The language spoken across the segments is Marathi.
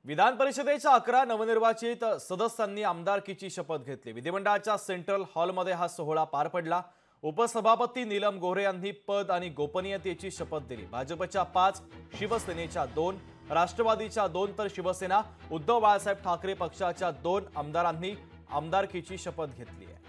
विधान परिषदेच्या 11 नवनिर्वाचित सदस्यांनी आमदारकीची शपथ घेतली। विधिमंडळाच्या सेंट्रल हॉलमध्ये हा सोहळा पार पडला। उपसभापती नीलम गोऱ्हे यांनी पद आणि गोपनीयतेची शपथ दिली। भाजपच्या 5, शिवसेनेच्या 2, राष्ट्रवादीच्या 2 तर शिवसेना उद्धव बाळासाहेब ठाकरे पक्षाच्या 2 आमदारांनी आमदारकीची शपथ घेतली आहे।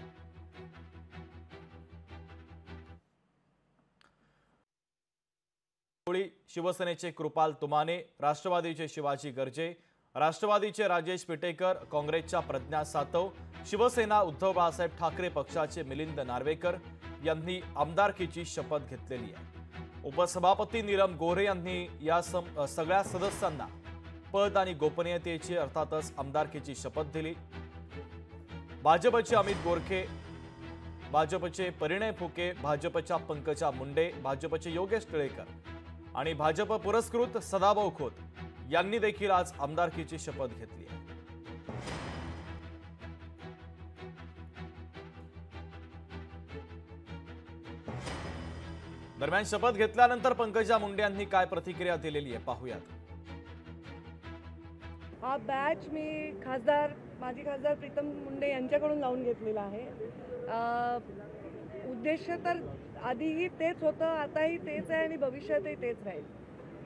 शिवसेनेचे कृपाल तुमाने, राष्ट्रवादीचे शिवाजी गर्जे, राष्ट्रवादीचे राजेश पिटेकर, काँग्रेसच्या प्रज्ञा सातव, शिवसेना उद्धव बाळासाहेब ठाकरे पक्षाचे मिलिंद नार्वेकर यांनी आमदारकीची शपथ घेतलेली आहे। उपसभापती नीलम गोऱ्हे यांनी या सगळ्या सदस्यांना पद आणि गोपनीयतेची अर्थातच आमदारकीची शपथ दिली। भाजपचे अमित गोरखे, भाजपचे परिणय फुके, भाजपच्या पंकजा मुंडे, भाजपचे योगेश टिळेकर आणि भाजप पुरस्कृत सदाभाऊ खोत यांनी देखील आज आमदारकीची शपथ घेतली आहे। दरम्यान शपथ घेतल्यानंतर पंकजा मुंडे यांनी काय प्रतिक्रिया दिलेली आहे पाहूयात। हा बॅच मी माजी खासदार प्रीतम मुंडे यांच्याकडून लावून घेतलेला आहे। उद्देश तर आधीही तेच होतं, आताही तेच आहे आणि भविष्यातही तेच राहील।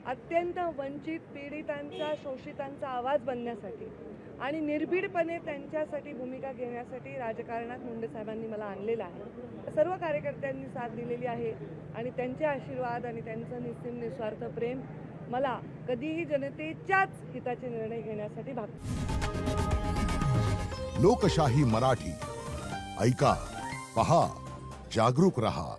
अत्यंत वंचित पीडितांचा, शोषितांचा आवाज बनण्यासाठी आणि निर्भीडपणे त्यांच्यासाठी भूमिका घेण्यासाठी राजकारणात मुंडे साहेबांनी मला आणलेलं आहे। सर्व कार्यकर्त्यांनी साथ दिलेली आहे आणि त्यांचे आशीर्वाद आणि त्यांचं निस्सीम निस्वार्थ प्रेम मला कधीही जनतेच्याच हिताचे निर्णय घेण्यासाठी भाग। लोकशाही मराठी ऐका, पहा, जागरूक रहा।